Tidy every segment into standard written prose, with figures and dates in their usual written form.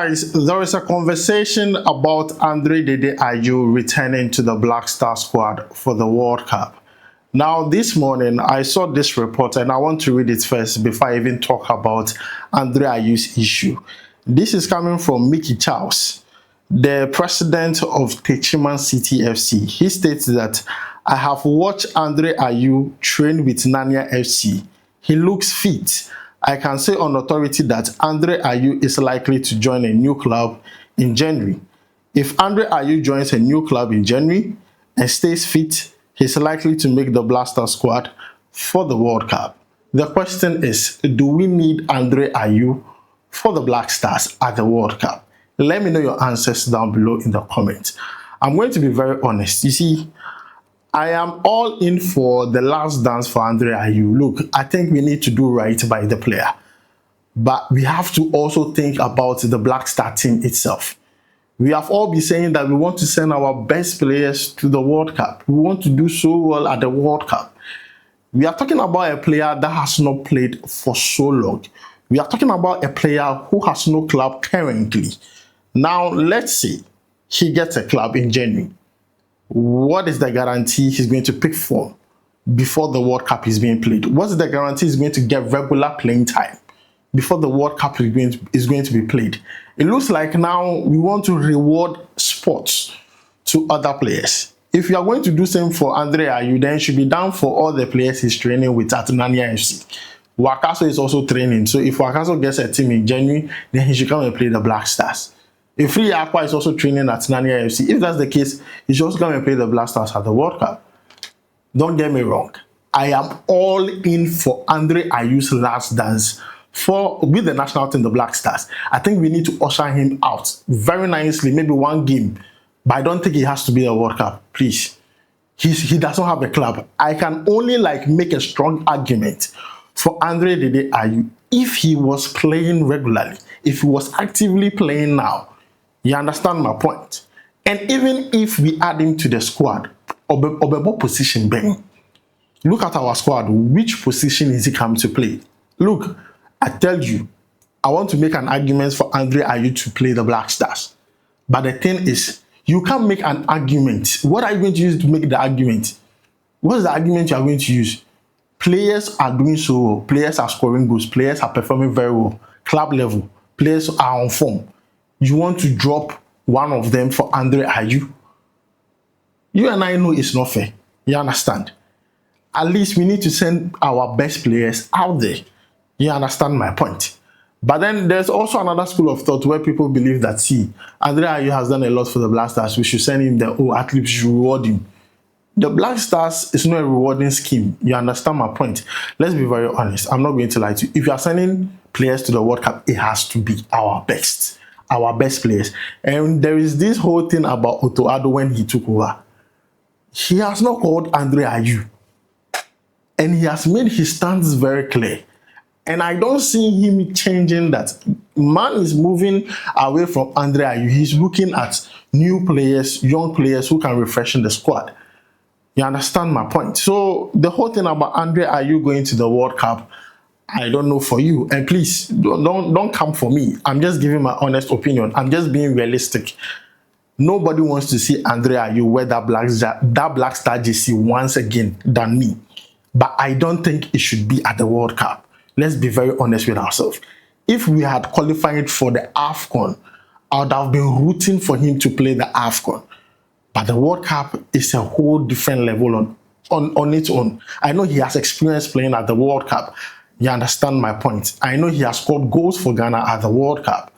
Guys, there is a conversation about Andre Dede Ayew returning to the Black Star squad for the World Cup. Now, this morning, I saw this report and I want to read it first before I even talk about Andre Ayew's issue. This is coming from Mickey Charles, the president of Techiman City FC. He states that, I have watched Andre Ayew train with Nanya FC. He looks fit. I can say on authority that Andre Ayew is likely to join a new club in January. If Andre Ayew joins a new club in January and stays fit, he's likely to make the Blaster squad for the World Cup. The question is, do we need Andre Ayew for the Black Stars at the World Cup? Let me know your answers down below in the comments. I'm going to be very honest. You see, I am all in for the last dance for Andre Ayew. Look, I think we need to do right by the player. But we have to also think about the Black Star team itself. We have all been saying that we want to send our best players to the World Cup. We want to do so well at the World Cup. We are talking about a player that has not played for so long. We are talking about a player who has no club currently. Now, let's say he gets a club in January. What is the guarantee he's going to pick form before the World Cup is being played? What's the guarantee he's going to get regular playing time before the World Cup is going to be played? It looks like now we want to reward sports to other players. If you are going to do same for Andre Ayew, then it should be done for all the players he's training with at Nanya FC. Wakaso is also training, so if Wakaso gets a team in January, then he should come and play the Black Stars. If Free Aqua is also training at Nanya FC, if that's the case, he should also come and play the Black Stars at the World Cup. Don't get me wrong. I am all in for Andre Ayew's last dance with the national team, the Black Stars. I think we need to usher him out very nicely, maybe one game. But I don't think he has to be a World Cup, please. He doesn't have a club. I can only make a strong argument for Andre Dede Ayew if he was playing regularly, if he was actively playing now. You understand my point? And even if we add him to the squad, Obebo position, Ben. Look at our squad. Which position is he coming to play? Look, I tell you, I want to make an argument for Andre Ayew to play the Black Stars. But the thing is, you can't make an argument. What are you going to use to make the argument? What is the argument you are going to use? Players are doing so well. Players are scoring goals. Players are performing very well. Club level. Players are on form. You want to drop one of them for Andre Ayew? You and I know it's not fair. You understand? At least we need to send our best players out there. You understand my point? But then there's also another school of thought where people believe that, see, Andre Ayew has done a lot for the Black Stars. We should send him there. Oh, at least we should reward him. The Black Stars is not a rewarding scheme. You understand my point? Let's be very honest. I'm not going to lie to you. If you are sending players to the World Cup, it has to be our best players. And there is this whole thing about Addo when he took over. He has not called Andre Ayew. And he has made his stance very clear. And I don't see him changing that. Man is moving away from Andre Ayew. He's looking at new players, young players who can refreshen the squad. You understand my point? So the whole thing about Andre Ayew going to the World Cup, I don't know for you. And please, don't come for me. I'm just giving my honest opinion. I'm just being realistic. Nobody wants to see Andre Ayew wear that Black Star jersey once again than me. But I don't think it should be at the World Cup. Let's be very honest with ourselves. If we had qualified for the AFCON, I would have been rooting for him to play the AFCON. But the World Cup is a whole different level on its own. I know he has experience playing at the World Cup. You understand my point? I know he has scored goals for Ghana at the World Cup.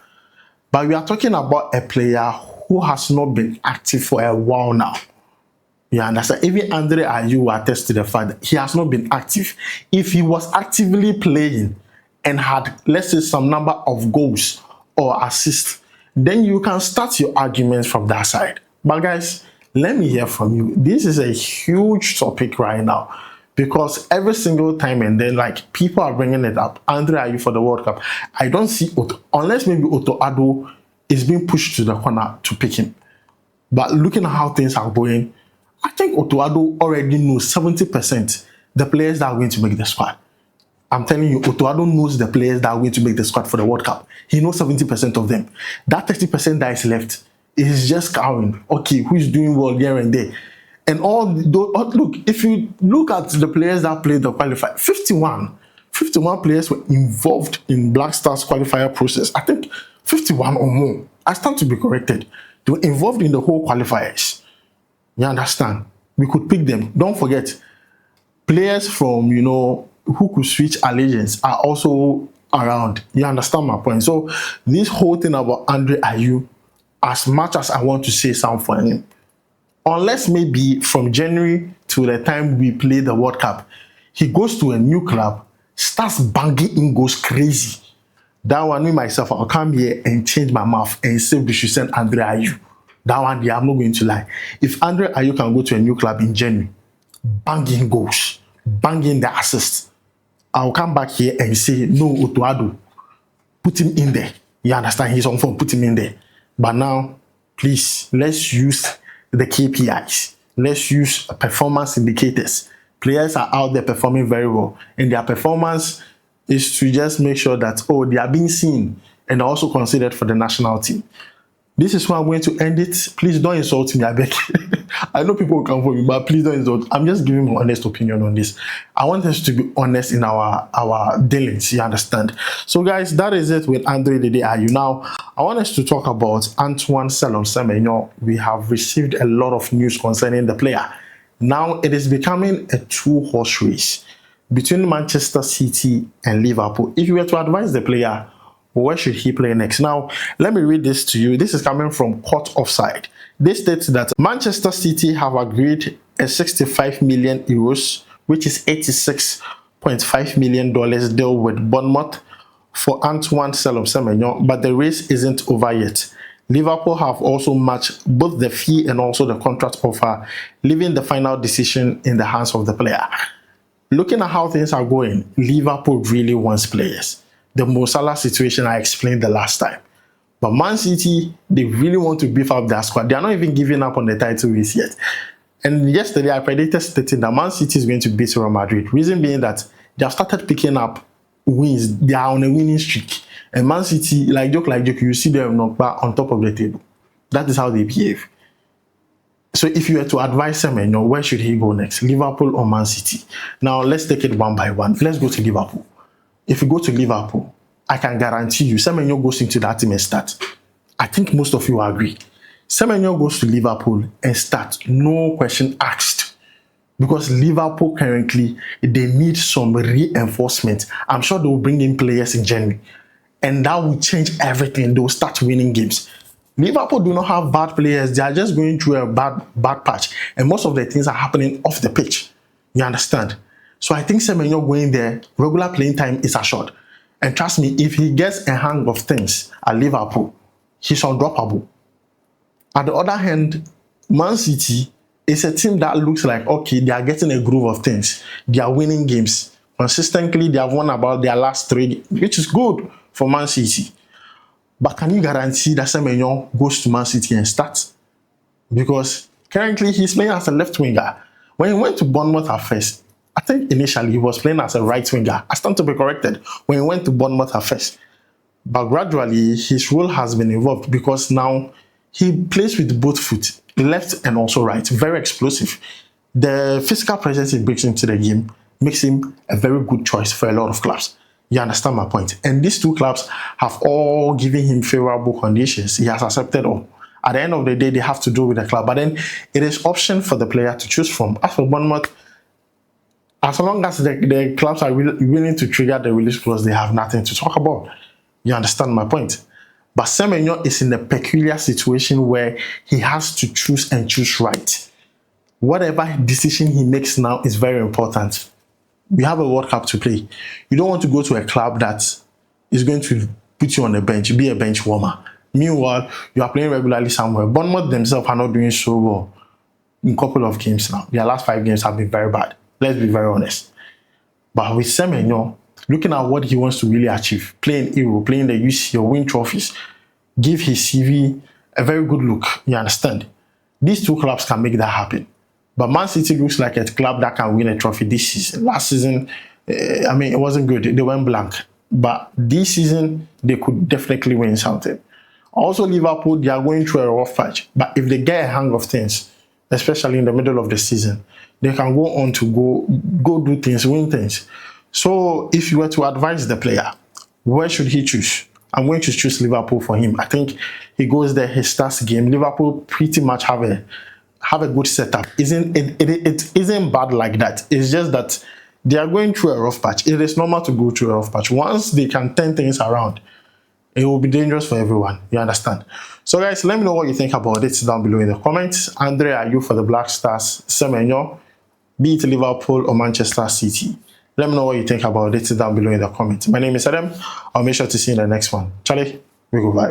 But we are talking about a player who has not been active for a while now. You understand? Even Andre Ayew will attest to the fact that he has not been active. If he was actively playing and had, let's say, some number of goals or assists, then you can start your arguments from that side. But guys, let me hear from you. This is a huge topic right now. Because every single time and then people are bringing it up. Andre Ayew for the World Cup. I don't see Otto, unless maybe Addo is being pushed to the corner to pick him. But looking at how things are going, I think Addo already knows 70% the players that are going to make the squad. I'm telling you, Otto knows the players that are going to make the squad for the World Cup. He knows 70% of them. That 30% that is left is just scouting. Okay, who is doing well here and there? And look, if you look at the players that played the qualifier, 51 players were involved in Black Stars qualifier process. I think 51 or more. I stand to be corrected. They were involved in the whole qualifiers. You understand? We could pick them. Don't forget, players from, who could switch allegiance are also around. You understand my point? So this whole thing about Andre Ayew, as much as I want to say something for him, unless maybe from January to the time we play the World Cup, he goes to a new club, starts banging in, goes crazy. That one, me myself, I'll come here and change my mouth and say we should send Andre Ayew. That one, I'm not going to lie. If Andre Ayew can go to a new club in January, banging goals, banging the assists, I'll come back here and say, no, Otto, put him in there. You understand? He's on form, put him in there. But now, please, let's use the KPIs. Let's use performance indicators. Players are out there performing very well. And their performance is to just make sure that, they are being seen and also considered for the national team. This is why I'm going to end it. Please don't insult me, I beg. I know people will come for me, but please don't insult. I'm just giving my honest opinion on this. I want us to be honest in our dealings, you understand? So guys, that is it with Andre Ayew. Now, I want us to talk about Antoine Semenyo. We have received a lot of news concerning the player. Now, it is becoming a two-horse race between Manchester City and Liverpool. If you were to advise the player, where should he play next? Now, let me read this to you. This is coming from Court Offside. This states that Manchester City have agreed a 65 million euros, which is $86.5 million deal with Bournemouth for Antoine Semenyo, but the race isn't over yet. Liverpool have also matched both the fee and also the contract offer, leaving the final decision in the hands of the player. Looking at how things are going, Liverpool really wants players. The Mo Salah situation I explained the last time. But Man City, they really want to beef up their squad. They are not even giving up on the title race yet. And yesterday, I predicted stating that Man City is going to beat Real Madrid. Reason being that they have started picking up wins. They are on a winning streak. And Man City, like joke, you see them on top of the table. That is how they behave. So if you were to advise Semenyo, where should he go next? Liverpool or Man City? Now, let's take it one by one. Let's go to Liverpool. If you go to Liverpool, I can guarantee you, Semenyo goes into that team and starts. I think most of you agree. Semenyo goes to Liverpool and starts, no question asked. Because Liverpool currently, they need some reinforcement. I'm sure they will bring in players in January. And that will change everything. They will start winning games. Liverpool do not have bad players. They are just going through a bad patch. And most of the things are happening off the pitch. You understand? So I think Semenyo going there, regular playing time is assured. And trust me, if he gets a hang of things at Liverpool, he's undroppable. On the other hand, Man City is a team that looks like, okay, they are getting a groove of things. They are winning games. Consistently, they have won about their last 3, which is good for Man City. But can you guarantee that Semenyo goes to Man City and starts? Because currently, he's playing as a left winger. When he went to Bournemouth at first, I think initially he was playing as a right winger. I stand to be corrected when he went to Bournemouth at first. But gradually, his role has been evolved because now he plays with both foot, left and also right. Very explosive. The physical presence he brings into the game makes him a very good choice for a lot of clubs. You understand my point? And these two clubs have all given him favorable conditions. He has accepted all. At the end of the day, they have to do with the club. But then it is option for the player to choose from. As for Bournemouth, as long as the clubs are willing to trigger the release clause, they have nothing to talk about. You understand my point? But Semenyo is in a peculiar situation where he has to choose and choose right. Whatever decision he makes now is very important. We have a World Cup to play. You don't want to go to a club that is going to put you on the bench, be a bench warmer. Meanwhile, you are playing regularly somewhere. Bournemouth themselves are not doing so well in a couple of games now. Their last 5 games have been very bad. Let's be very honest. But with Semenyo, looking at what he wants to really achieve, playing Euro, playing the UCL, win trophies, give his CV a very good look. You understand? These two clubs can make that happen. But Man City looks like a club that can win a trophy this season. Last season, I mean, it wasn't good. They went blank. But this season, they could definitely win something. Also, Liverpool, they are going through a rough patch. But if they get a hang of things, especially in the middle of the season, they can go on to go do things, win things. So if you were to advise the player, where should he choose? I'm going to choose Liverpool for him. I think he goes there, he starts game. Liverpool pretty much have a good setup. It isn't bad like that. It's just that they are going through a rough patch. It is normal to go through a rough patch. Once they can turn things around, it will be dangerous for everyone. You understand? So guys, let me know what you think about it down below in the comments. Ayew for the Black Stars, Semenyo, be it Liverpool or Manchester City. Let me know what you think about it down below in the comments. My name is Adam. I'll make sure to see you in the next one. Charlie, we go bye.